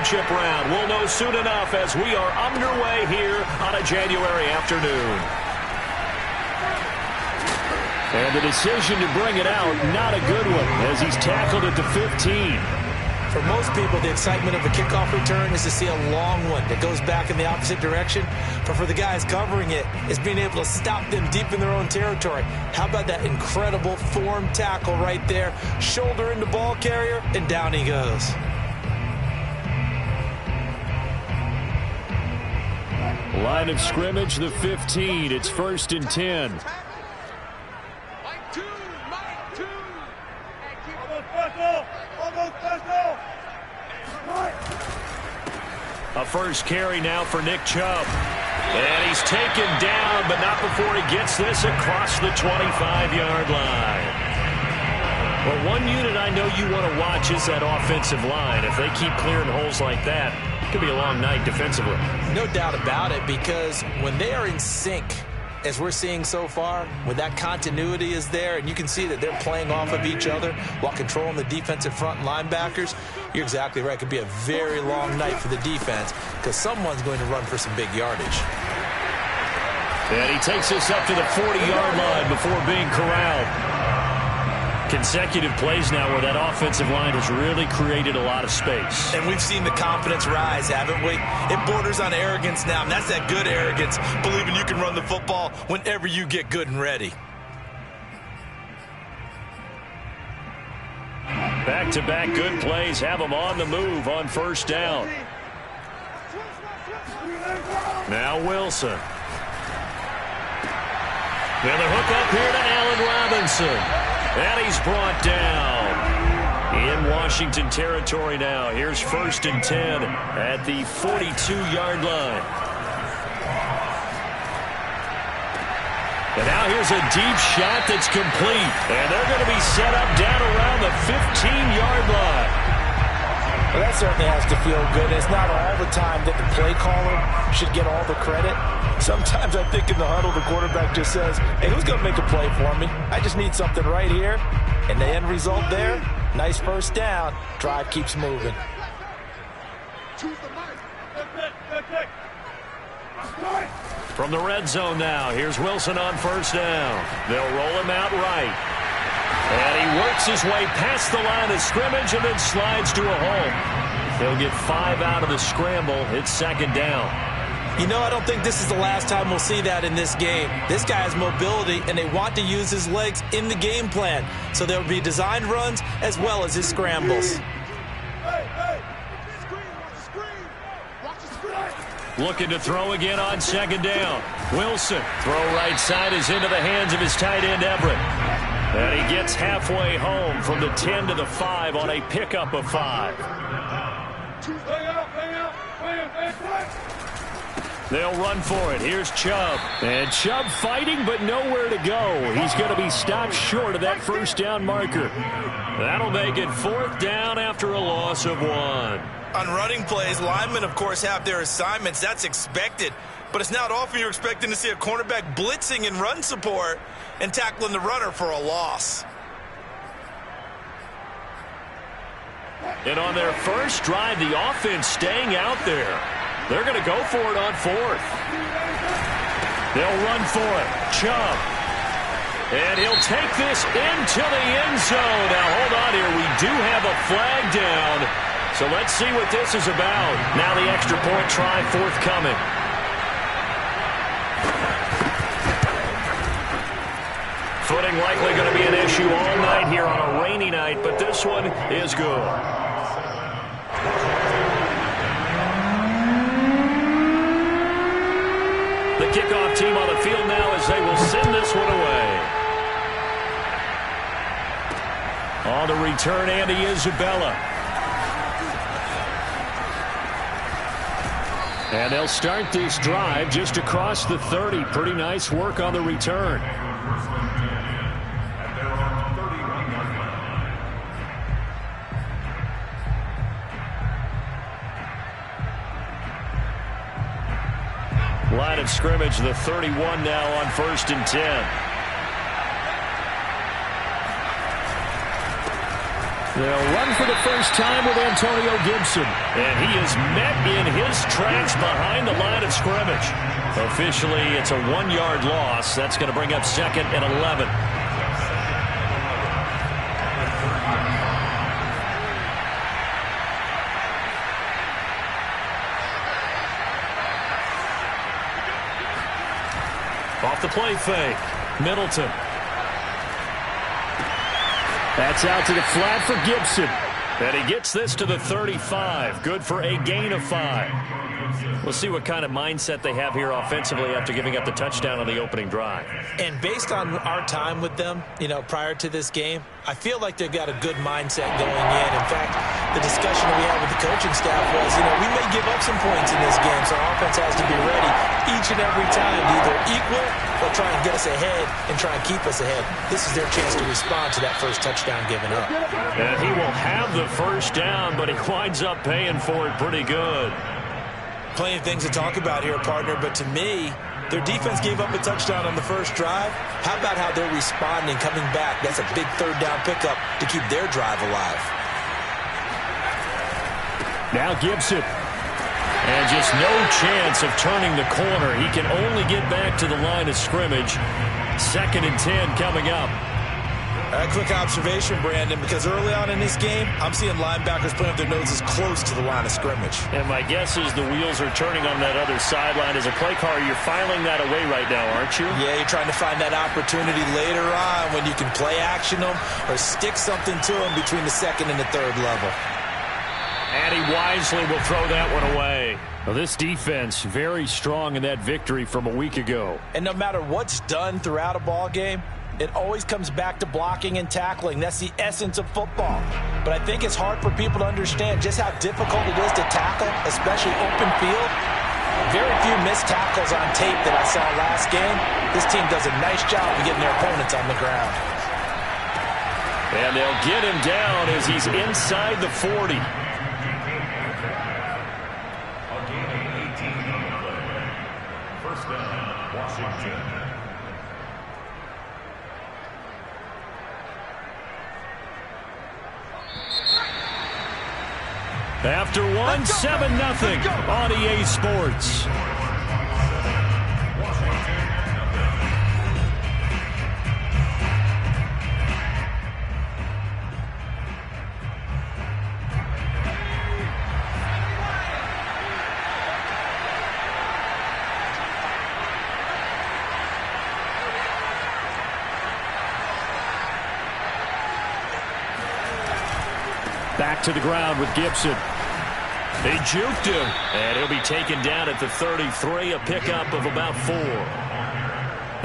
championship round? We'll know soon enough as we are underway here on a January afternoon. And the decision to bring it out, not a good one, as he's tackled at the 15. For most people, the excitement of a kickoff return is to see a long one that goes back in the opposite direction. But for the guys covering it, it's being able to stop them deep in their own territory. How about that incredible form tackle right there? Shoulder into ball carrier, and down he goes. Line of scrimmage, the 15. It's 1st and 10. A first carry now for Nick Chubb. And he's taken down, but not before he gets this across the 25-yard line. Well, one unit I know you want to watch is that offensive line. If they keep clearing holes like that, it could be a long night defensively. No doubt about it, because when they are in sync, as we're seeing so far, when that continuity is there and you can see that they're playing off of each other while controlling the defensive front linebackers, you're exactly right. It could be a very long night for the defense because someone's going to run for some big yardage. And he takes us up to the 40-yard line before being corralled. Consecutive plays now where that offensive line has really created a lot of space. And we've seen the confidence rise, haven't we? It borders on arrogance now, and that's that good arrogance, believing you can run the football whenever you get good and ready. Back-to-back good plays have them on the move on first down. Now Wilson. And the hook up here to Allen Robinson. And he's brought down in Washington territory now. Here's 1st and 10 at the 42-yard line. And now here's a deep shot that's complete. And they're going to be set up down around the 15-yard line. Well, that certainly has to feel good. It's not all the time that the play caller should get all the credit. Sometimes I think in the huddle, the quarterback just says, hey, who's going to make a play for me? I just need something right here. And the end result there, nice first down. Drive keeps moving. From the red zone now, here's Wilson on first down. They'll roll him out right. And he works his way past the line of scrimmage and then slides to a hole. He'll get 5 out of the scramble. It's 2nd down. You know, I don't think this is the last time we'll see that in this game. This guy has mobility, and they want to use his legs in the game plan. So there will be designed runs as well as his scrambles. Looking to throw again on 2nd down. Wilson, throw right side is into the hands of his tight end, Everett. And he gets halfway home from the 10 to the 5 on a pickup of 5. They'll run for it. Here's Chubb. And Chubb fighting, but nowhere to go. He's going to be stopped short of that first down marker. That'll make it 4th down after a loss of 1. On running plays, linemen, of course, have their assignments. That's expected. But it's not often you're expecting to see a cornerback blitzing in run support and tackling the runner for a loss. And on their first drive, the offense staying out there. They're going to go for it on 4th. They'll run for it. Chubb. And he'll take this into the end zone. Now, hold on here. We do have a flag down. So let's see what this is about. Now the extra point try forthcoming. Footing likely going to be an issue all night here on a rainy night, but this one is good. The kickoff team on the field now as they will send this one away. On the return, Andy Isabella. And they'll start this drive just across the 30. Pretty nice work on the return. Line of scrimmage, the 31 now on 1st and 10. They'll run for the first time with Antonio Gibson. And he is met in his tracks behind the line of scrimmage. Officially, it's a 1-yard loss. That's going to bring up 2nd and 11. Off the play fake. Middleton. That's out to the flat for Gibson. And he gets this to the 35. Good for a gain of 5. We'll see what kind of mindset they have here offensively after giving up the touchdown on the opening drive. And based on our time with them, prior to this game, I feel like they've got a good mindset going in. In fact, the discussion we had with the coaching staff was, we may give up some points in this game, so our offense has to be ready each and every time to either equal or try and get us ahead and try and keep us ahead. This is their chance to respond to that first touchdown given up. And he will have the first down, but he winds up paying for it pretty good. Plenty of things to talk about here, partner, but to me, their defense gave up a touchdown on the first drive. How about how they're responding, coming back? That's a big third down pickup to keep their drive alive. Now Gibson. And just no chance of turning the corner. He can only get back to the line of scrimmage. 2nd and 10 coming up. A quick observation, Brandon, because early on in this game, I'm seeing linebackers putting up their noses close to the line of scrimmage. And my guess is the wheels are turning on that other sideline. As a play caller, you're filing that away right now, aren't you? Yeah, you're trying to find that opportunity later on when you can play action them or stick something to them between the 2nd and the 3rd level. And he wisely will throw that one away. Well, this defense very strong in that victory from a week ago. And no matter what's done throughout a ball game, it always comes back to blocking and tackling. That's the essence of football. But I think it's hard for people to understand just how difficult it is to tackle, especially open field. Very few missed tackles on tape that I saw last game. This team does a nice job of getting their opponents on the ground. And they'll get him down as he's inside the 40. First down, Washington. After one, 7-0 on EA Sports. Back to the ground with Gibson. They juked him, and he'll be taken down at the 33, a pickup of about 4.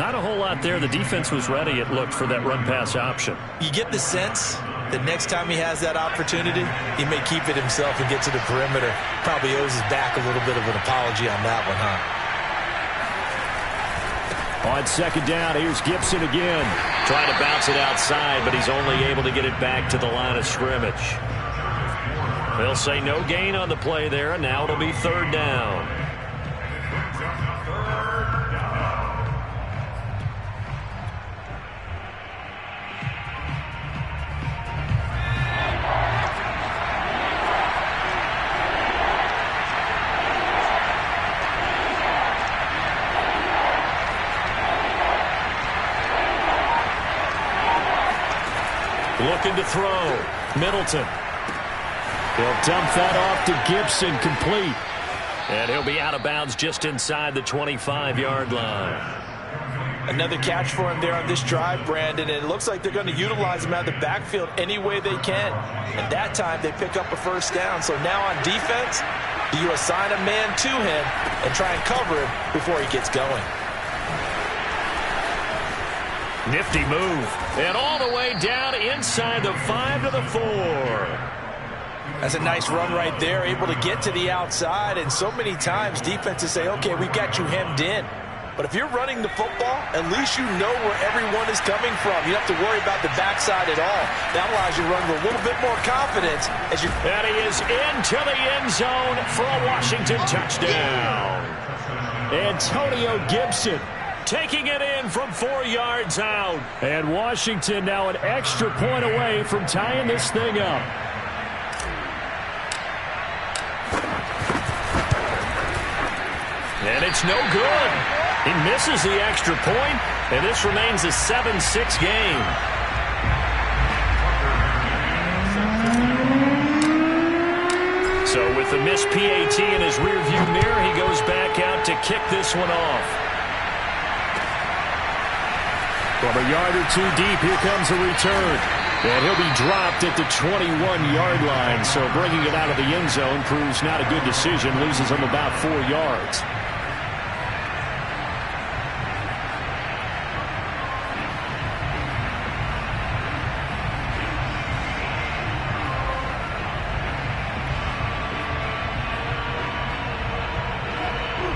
Not a whole lot there. The defense was ready, it looked, for that run-pass option. You get the sense that next time he has that opportunity, he may keep it himself and get to the perimeter. Probably owes his back a little bit of an apology on that one, huh? On 2nd down, here's Gibson again. Trying to bounce it outside, but he's only able to get it back to the line of scrimmage. They'll say no gain on the play there, and now it'll be 3rd down. Looking to throw. Middleton. He'll dump that off to Gibson, complete. And he'll be out of bounds just inside the 25-yard line. Another catch for him there on this drive, Brandon, and it looks like they're going to utilize him out of the backfield any way they can. And that time, they pick up a first down. So now on defense, do you assign a man to him and try and cover him before he gets going? Nifty move. And all the way down inside the 5 to the 4. That's a nice run right there, able to get to the outside. And so many times defenses say, okay, we've got you hemmed in. But if you're running the football, at least you know where everyone is coming from. You don't have to worry about the backside at all. That allows you to run with a little bit more confidence. And he is into the end zone for a Washington touchdown. Antonio Gibson, taking it in from 4 yards out. And Washington now an extra point away from tying this thing up. And it's no good. He misses the extra point, and this remains a 7-6 game. So with the missed PAT in his rearview mirror, he goes back out to kick this one off. From a yard or two deep, here comes a return. And he'll be dropped at the 21-yard line. So bringing it out of the end zone proves not a good decision. Loses him about 4 yards.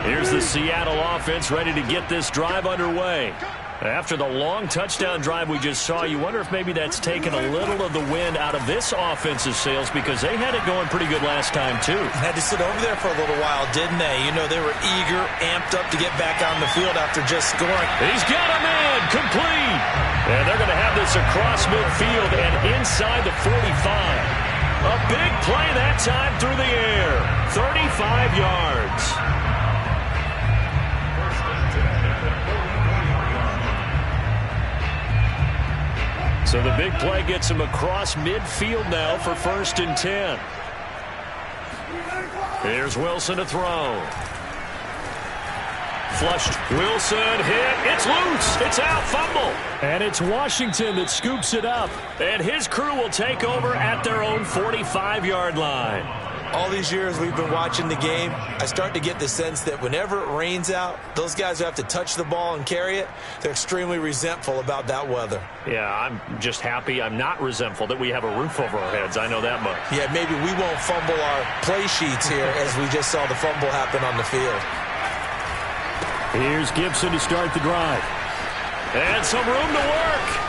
Here's the Seattle offense ready to get this drive underway. After the long touchdown drive we just saw, you wonder if maybe that's taken a little of the wind out of this offensive sails, because they had it going pretty good last time too. Had to sit over there for a little while, didn't they? You know, they were eager, amped up to get back on the field after just scoring. He's got a man, complete. And they're going to have this across midfield and inside the 45. A big play that time through the air. 35 yards. So the big play gets him across midfield now for 1st and 10. Here's Wilson to throw. Flushed. Wilson hit. It's loose. It's out. Fumble. And it's Washington that scoops it up. And his crew will take over at their own 45-yard line. All these years we've been watching the game, I start to get the sense that whenever it rains out, those guys who have to touch the ball and carry it, they're extremely resentful about that weather. Yeah, I'm just happy I'm not resentful that we have a roof over our heads. I know that much. Yeah, maybe we won't fumble our play sheets here as we just saw the fumble happen on the field. Here's Gibson to start the drive. And some room to work.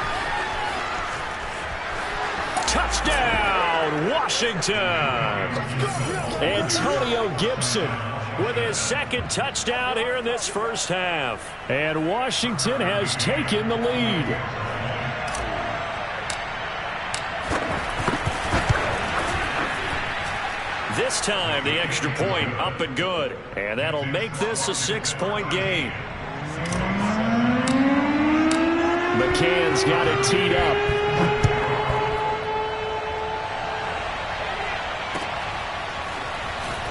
Touchdown, Washington. Antonio Gibson with his 2nd touchdown here in this first half. And Washington has taken the lead. This time, the extra point up and good. And that'll make this a 6-point game. McCann's got it teed up.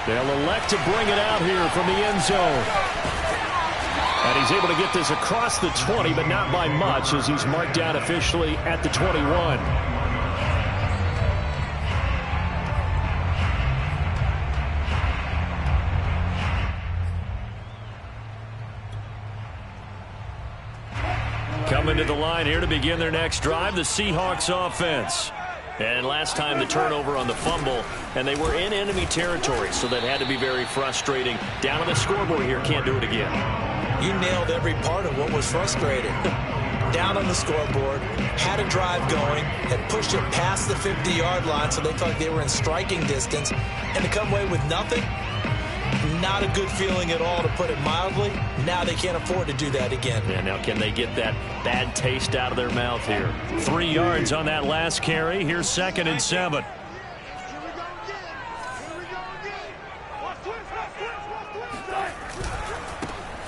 They'll elect to bring it out here from the end zone. And he's able to get this across the 20, but not by much, as he's marked down officially at the 21. Coming to the line here to begin their next drive, the Seahawks offense. And last time the turnover on the fumble, and they were in enemy territory, so that had to be very frustrating. Down on the scoreboard here, can't do it again. You nailed every part of what was frustrating. Down on the scoreboard, had a drive going, had pushed it past the 50-yard line, so they felt like they were in striking distance, and to come away with nothing, not a good feeling at all, to put it mildly. Now they can't afford to do that again. Yeah, now can they get that bad taste out of their mouth here? 3 yards on that last carry. Here's 2nd and 7.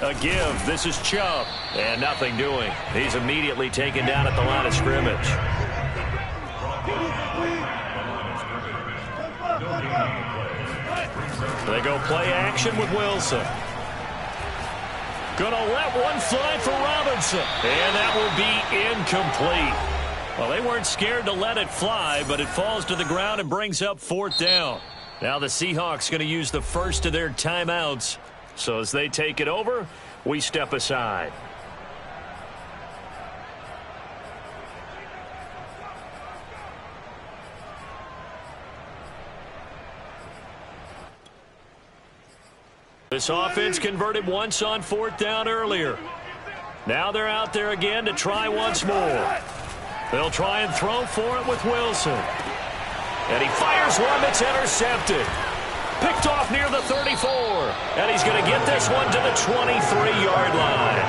A give. This is Chubb. And nothing doing. He's immediately taken down at the line of scrimmage. They go play action with Wilson. Gonna let one fly for Robinson. And that will be incomplete. Well, they weren't scared to let it fly, but it falls to the ground and brings up 4th down. Now the Seahawks going to use the first of their timeouts. So as they take it over, we step aside. This offense converted once on 4th down earlier. Now they're out there again to try once more. They'll try and throw for it with Wilson. And he fires one that's intercepted. Picked off near the 34. And he's going to get this one to the 23-yard line.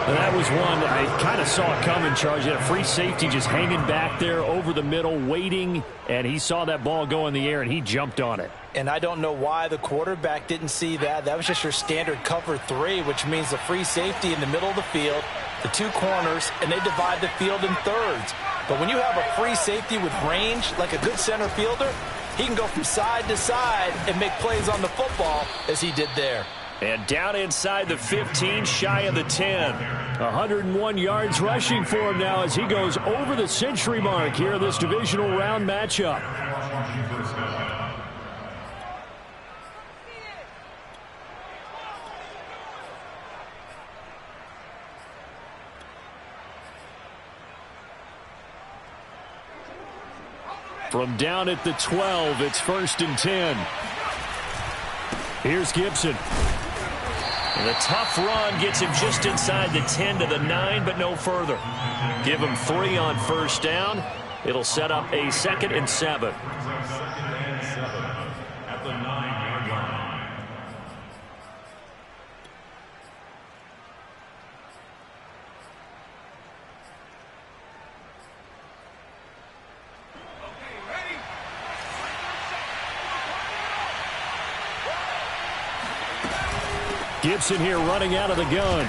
And that was one that I kind of saw coming, Charles. You had a free safety just hanging back there over the middle, waiting, and he saw that ball go in the air, and he jumped on it. And I don't know why the quarterback didn't see that. That was just your standard cover 3, which means the free safety in the middle of the field, the 2 corners, and they divide the field in thirds. But when you have a free safety with range, like a good center fielder, he can go from side to side and make plays on the football as he did there. And down inside the 15, shy of the 10. 101 yards rushing for him now as he goes over the century mark here in this divisional round matchup. From down at the 12, it's 1st and 10. Here's Gibson. And a tough run gets him just inside the 10 to the 9, but no further. Give him 3 on 1st down. It'll set up a 2nd and 7. At the 9-yard line. Gibson here running out of the gun.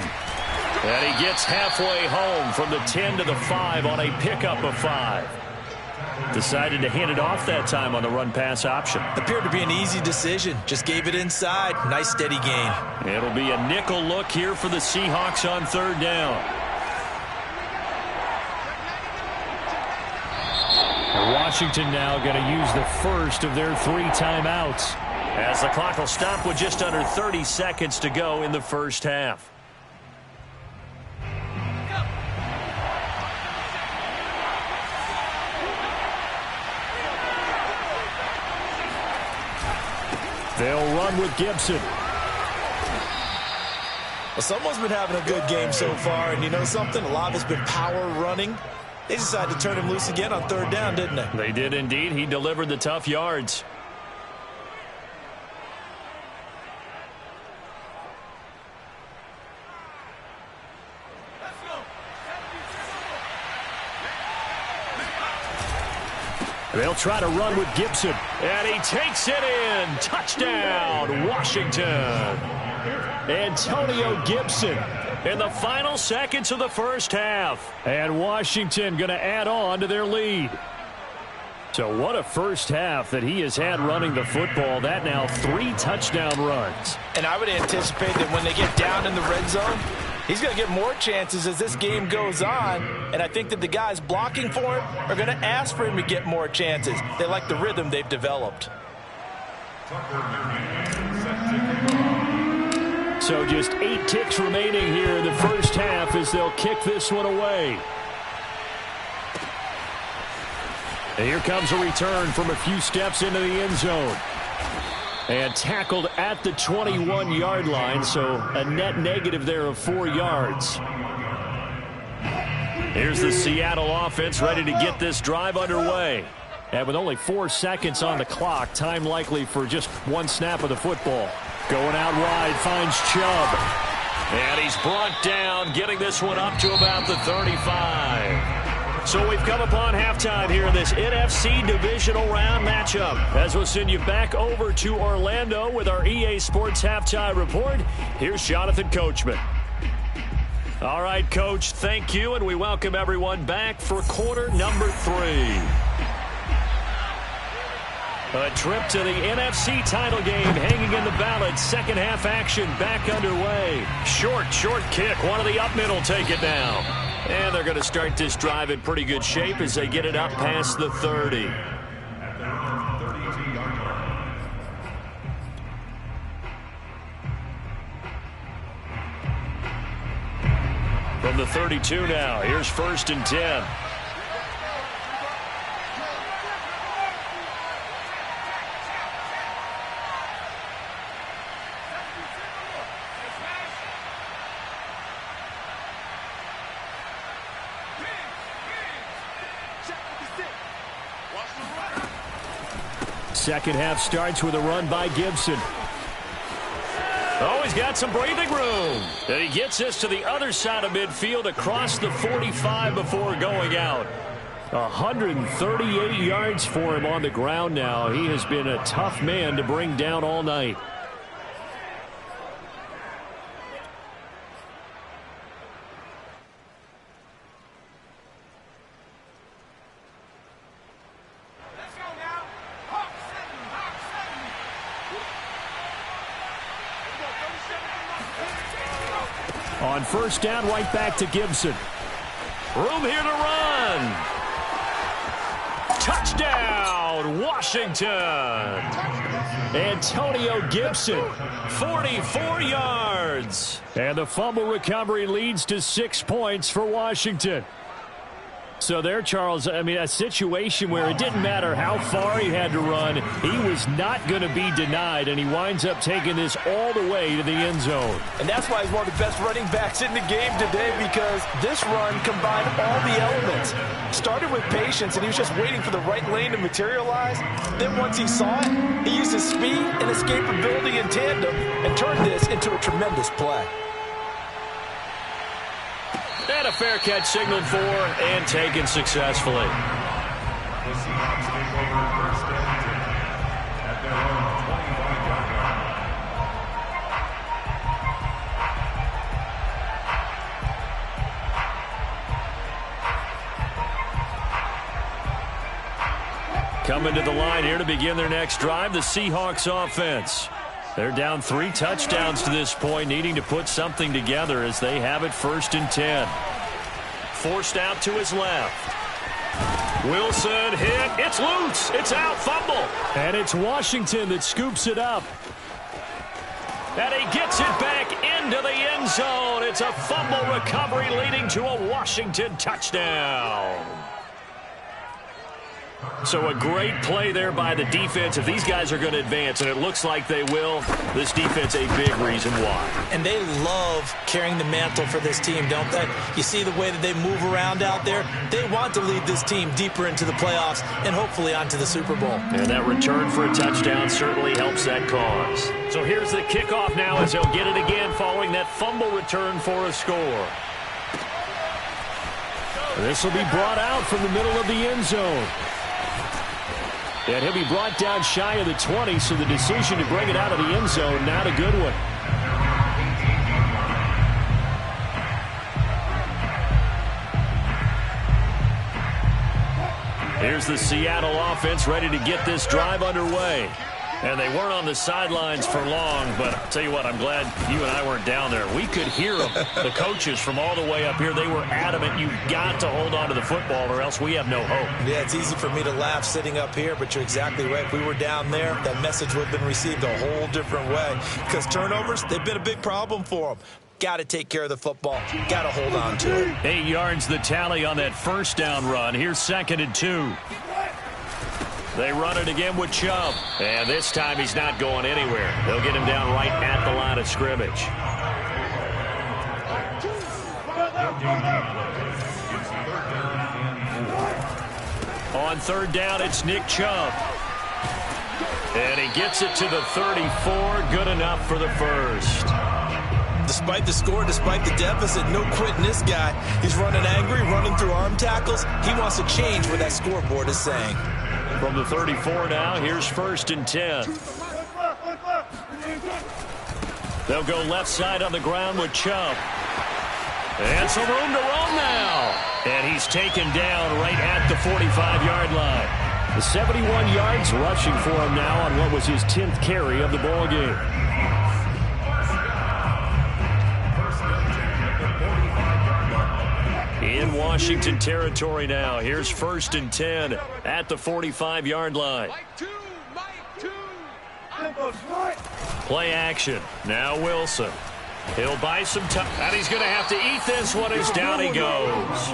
And he gets halfway home from the 10 to the 5 on a pickup of 5. Decided to hand it off that time on the run-pass option. Appeared to be an easy decision. Just gave it inside. Nice steady gain. It'll be a nickel look here for the Seahawks on 3rd down. And Washington now going to use the first of their 3 timeouts, as the clock will stop with just under 30 seconds to go in the first half. They'll run with Gibson. Well, someone's been having a good game so far, and you know something? A lot of it's been power running. They decided to turn him loose again on 3rd down, didn't they? They did indeed. He delivered the tough yards. They'll try to run with Gibson. And he takes it in. Touchdown, Washington. Antonio Gibson in the final seconds of the first half. And Washington going to add on to their lead. So what a first half that he has had running the football. That now 3 touchdown runs. And I would anticipate that when they get down in the red zone, he's going to get more chances as this game goes on, and I think that the guys blocking for him are going to ask for him to get more chances. They like the rhythm they've developed. So just 8 ticks remaining here in the first half as they'll kick this one away. And here comes a return from a few steps into the end zone. And tackled at the 21-yard line, so a net negative there of 4 yards. Here's the Seattle offense ready to get this drive underway. And with only 4 seconds on the clock, time likely for just 1 snap of the football. Going out wide, finds Chubb. And he's brought down, getting this one up to about the 35. So we've come upon halftime here in this NFC divisional round matchup. As we'll send you back over to Orlando with our EA Sports Halftime Report, here's Jonathan Coachman. All right, Coach, thank you, and we welcome everyone back for quarter number 3. A trip to the NFC title game hanging in the balance. Second half action back underway. Short kick. One of the up middle take it down. And they're going to start this drive in pretty good shape as they get it up past the 30. From the 32 now, here's 1st and 10. Second half starts with a run by Gibson. Oh, he's got some breathing room. And he gets this to the other side of midfield across the 45 before going out. 138 yards for him on the ground now. He has been a tough man to bring down all night. On first down, right back to Gibson. Room here to run. Touchdown, Washington. Antonio Gibson, 44 yards. And the fumble recovery leads to 6 points for Washington. So there, Charles, I mean, a situation where it didn't matter how far he had to run, he was not going to be denied, and he winds up taking this all the way to the end zone. And that's why he's one of the best running backs in the game today, because this run combined all the elements. Started with patience, and he was just waiting for the right lane to materialize. Then once he saw it, he used his speed and escapability in tandem and turned this into a tremendous play. And a fair catch signaled for and taken successfully. The Seahawks take over first and 10 at their own 25-yard line. Coming to the line here to begin their next drive, the Seahawks offense. They're down 3 touchdowns to this point, needing to put something together as they have it first and 10. Forced out to his left. Wilson hit. It's loose. It's out. Fumble. And it's Washington that scoops it up. And he gets it back into the end zone. It's a fumble recovery leading to a Washington touchdown. So a great play there by the defense. If these guys are going to advance, and it looks like they will, this defense a big reason why. And they love carrying the mantle for this team, don't they? You see the way that they move around out there? They want to lead this team deeper into the playoffs and hopefully onto the Super Bowl. And that return for a touchdown certainly helps that cause. So here's the kickoff now as he'll get it again following that fumble return for a score. This will be brought out from the middle of the end zone. And he'll be brought down shy of the 20, so the decision to bring it out of the end zone, not a good one. Here's the Seattle offense ready to get this drive underway. And they weren't on the sidelines for long, but I'll tell you what, I'm glad you and I weren't down there. We could hear them, the coaches from all the way up here. They were adamant, you've got to hold on to the football or else we have no hope. Yeah, it's easy for me to laugh sitting up here, but you're exactly right. If we were down there, that message would have been received a whole different way. Because turnovers, they've been a big problem for them. Got to take care of the football. Got to hold on to it. 8 yards the tally on that first down run. Here's 2nd and 2. They run it again with Chubb. And this time he's not going anywhere. They'll get him down right at the line of scrimmage. On 3rd down, it's Nick Chubb. And he gets it to the 34. Good enough for the first. Despite the score, despite the deficit, no quitting this guy. He's running angry, running through arm tackles. He wants to change what that scoreboard is saying. From the 34 now, here's 1st and 10. They'll go left side on the ground with Chubb. And some room to run now. And he's taken down right at the 45-yard line. The 71 yards rushing for him now on what was his 10th carry of the ball game. In Washington territory now. Here's 1st and 10 at the 45-yard line. Play action. Now Wilson. He'll buy some time. And he's going to have to eat this one as down he goes.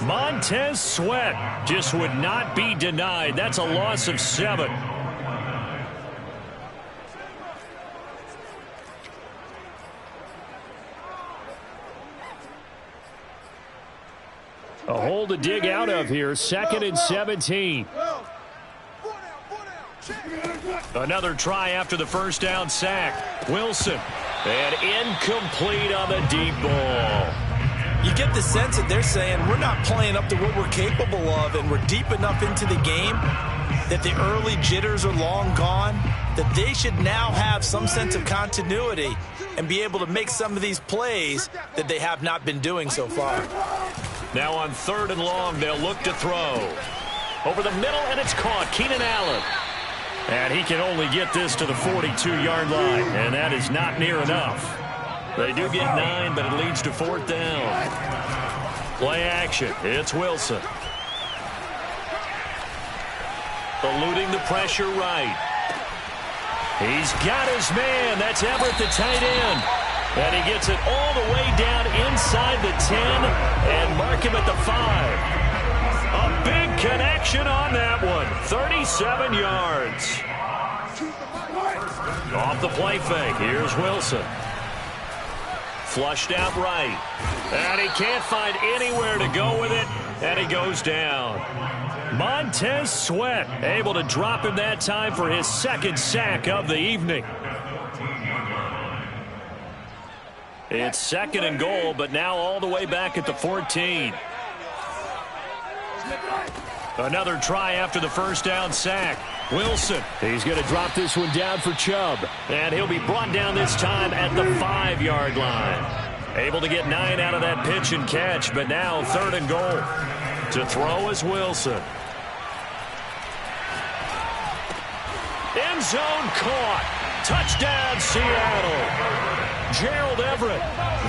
Montez Sweat just would not be denied. That's a loss of 7. A hole to dig out of here. 2nd and 17. Another try after the first down sack. Wilson. And incomplete on the deep ball. You get the sense that they're saying we're not playing up to what we're capable of, and we're deep enough into the game that the early jitters are long gone, that they should now have some sense of continuity and be able to make some of these plays that they have not been doing so far. Now on 3rd and long, they'll look to throw. Over the middle, and it's caught. Keenan Allen. And he can only get this to the 42-yard line, and that is not near enough. They do get 9, but it leads to 4th down. Play action. It's Wilson. Eluding the pressure right. He's got his man. That's Everett, the tight end. And he gets it all the way down inside the 10 and mark him at the 5. A big connection on that one. 37 yards. Off the play fake. Here's Wilson. Flushed out right. And he can't find anywhere to go with it. And he goes down. Montez Sweat able to drop him that time for his 2nd sack of the evening. It's 2nd and goal, but now all the way back at the 14. Another try after the first down sack. Wilson, he's going to drop this one down for Chubb. And he'll be brought down this time at the 5-yard line. Able to get 9 out of that pitch and catch, but now 3rd and goal. To throw is Wilson. End zone caught. Touchdown, Seattle. Gerald Everett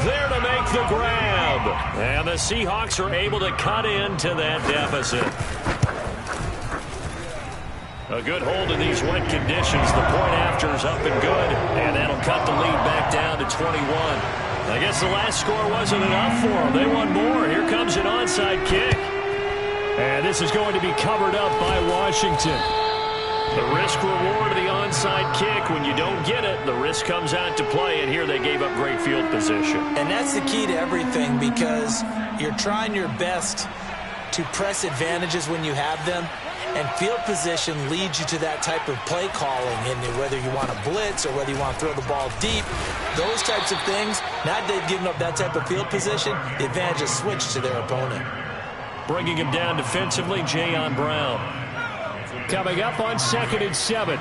there to make the grab. And the Seahawks are able to cut into that deficit. A good hold in these wet conditions. The point after is up and good. And that'll cut the lead back down to 21. I guess the last score wasn't enough for them. They want more. Here comes an onside kick. And this is going to be covered up by Washington. The risk-reward of the onside kick, when you don't get it, the risk comes out to play, and here they gave up great field position. And that's the key to everything, because you're trying your best to press advantages when you have them, and field position leads you to that type of play calling, and whether you want to blitz or whether you want to throw the ball deep, those types of things, now that they've given up that type of field position, the advantage is switched to their opponent. Bringing him down defensively, Jayon Brown. Coming up on 2nd and 7.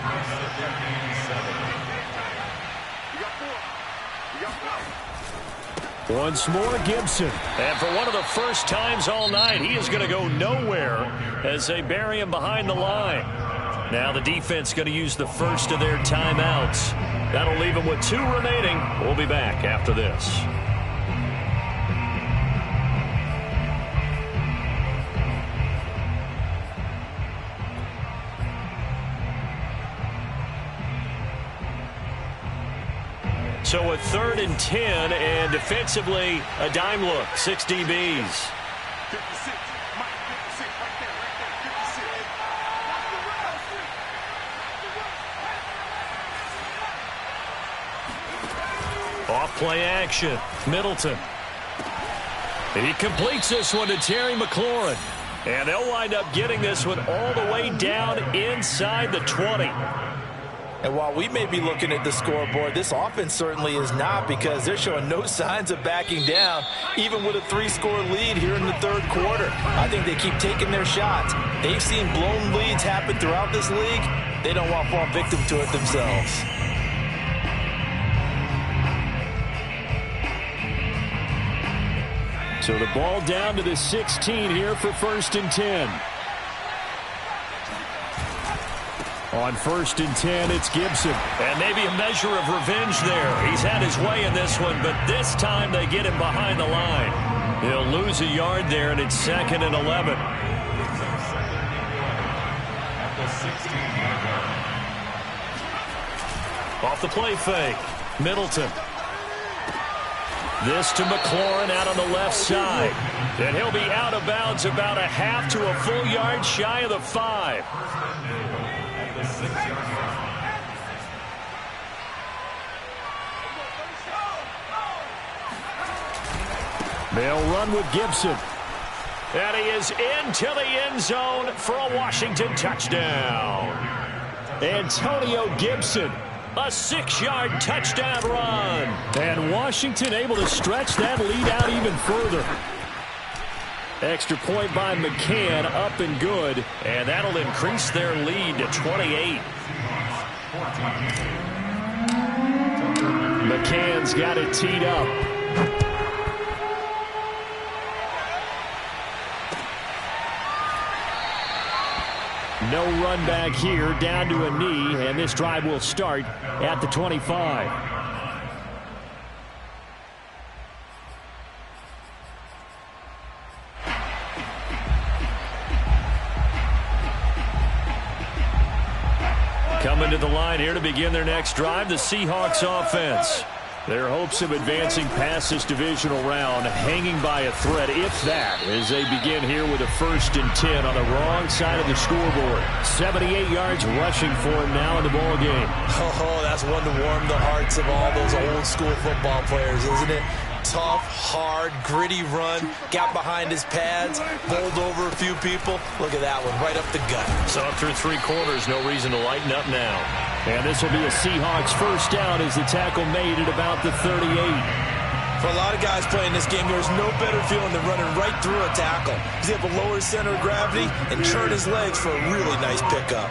Once more, Gibson. And for one of the first times all night, he is going to go nowhere as they bury him behind the line. Now the defense going to use the first of their timeouts. That'll leave them with 2 remaining. We'll be back after this. So a 3rd and 10, and defensively, a dime look, 6 DBs. Off play action, Middleton. He completes this one to Terry McLaurin. And they'll wind up getting this one all the way down inside the 20. And while we may be looking at the scoreboard, this offense certainly is not, because they're showing no signs of backing down, even with a 3-score lead here in the 3rd quarter. I think they keep taking their shots. They've seen blown leads happen throughout this league. They don't want to fall victim to it themselves. So the ball down to the 16 here for 1st and 10. On 1st and 10, it's Gibson. And maybe a measure of revenge there. He's had his way in this one, but this time they get him behind the line. He'll lose a yard there, and it's 2nd and 11. Off the play fake, Middleton. This to McLaurin out on the left side. And he'll be out of bounds about a half to a full yard shy of the 5. They'll run with Gibson. And he is into the end zone for a Washington touchdown. Antonio Gibson. A 6-yard touchdown run. And Washington able to stretch that lead out even further. Extra point by McCann, up and good. And that'll increase their lead to 28. McCann's got it teed up. No run back here, down to a knee, and this drive will start at the 25. Coming to the line here to begin their next drive, the Seahawks offense. Their hopes of advancing past this divisional round hanging by a thread, if that, as they begin here with a 1st and 10 on the wrong side of the scoreboard. 78 yards rushing for him now in the ball game. Oh, that's one to warm the hearts of all those old school football players, isn't it? Tough, hard, gritty run, got behind his pads, bowled over a few people. Look at that one, right up the gut. So through 3 quarters, no reason to lighten up now. And this will be a Seahawks 1st down as the tackle made at about the 38. For a lot of guys playing this game, there's no better feeling than running right through a tackle. He's able to lower his center of gravity and turn his legs for a really nice pickup.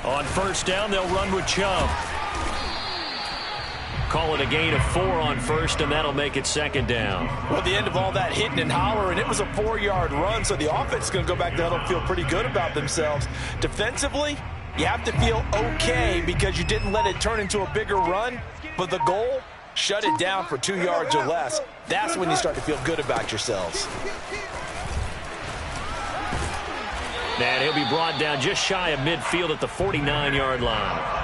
On 1st down, they'll run with Chubb. Call it a gain of 4 on 1st, and that'll make it 2nd down. Well, at the end of all that hitting and hollering, it was a 4-yard run, so the offense is going to go back to huddle and feel pretty good about themselves. Defensively, you have to feel okay because you didn't let it turn into a bigger run, but the goal, shut it down for 2 yards or less. That's when you start to feel good about yourselves. And he'll be brought down just shy of midfield at the 49-yard line.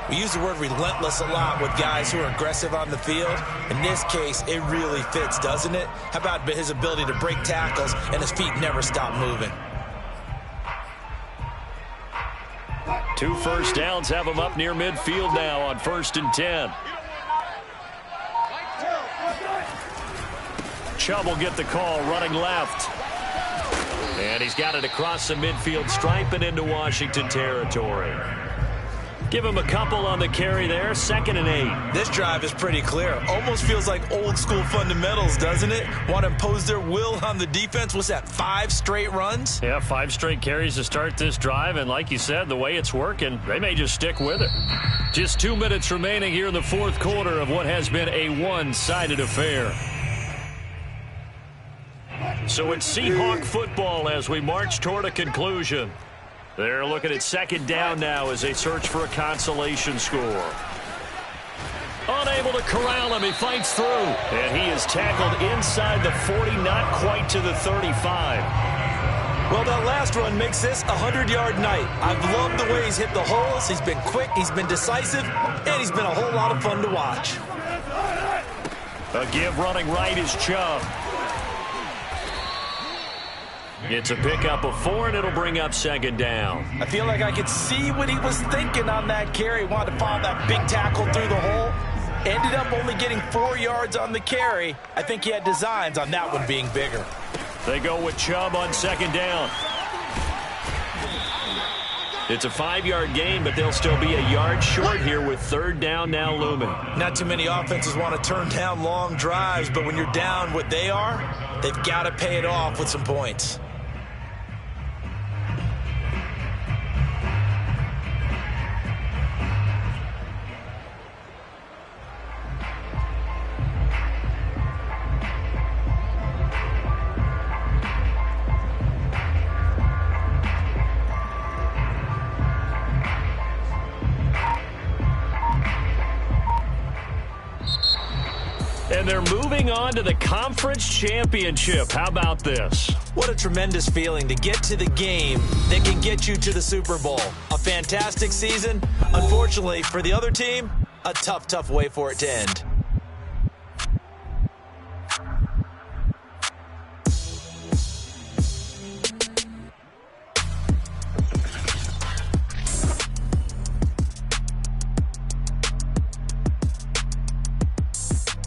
We use the word relentless a lot with guys who are aggressive on the field. In this case, it really fits, doesn't it? How about his ability to break tackles and his feet never stop moving? 2 1st downs have him up near midfield now on 1st and 10. Chubb will get the call, running left. And he's got it across the midfield stripe and into Washington territory. Give him a couple on the carry there, 2nd and 8. This drive is pretty clear. Almost feels like old school fundamentals, doesn't it? Want to impose their will on the defense. What's that, 5 straight runs? Yeah, 5 straight carries to start this drive, and like you said, the way it's working, they may just stick with it. Just 2 minutes remaining here in the 4th quarter of what has been a one-sided affair. So it's Seahawk football as we march toward a conclusion. They're looking at 2nd down now as they search for a consolation score. Unable to corral him, he fights through. And he is tackled inside the 40, not quite to the 35. Well, that last run makes this a 100-yard night. I've loved the way he's hit the holes. He's been quick, he's been decisive, and he's been a whole lot of fun to watch. A give running right is Chubb. It's a pickup of 4, and it'll bring up 2nd down. I feel like I could see what he was thinking on that carry. Wanted to follow that big tackle through the hole. Ended up only getting 4 yards on the carry. I think he had designs on that one being bigger. They go with Chubb on 2nd down. It's a 5-yard gain, but they'll still be a yard short here with 3rd down now looming. Not too many offenses want to turn down long drives, but when you're down what they are, they've got to pay it off with some points. And they're moving on to the conference championship. How about this? What a tremendous feeling to get to the game that can get you to the Super Bowl. A fantastic season. Unfortunately, for the other team, a tough way for it to end.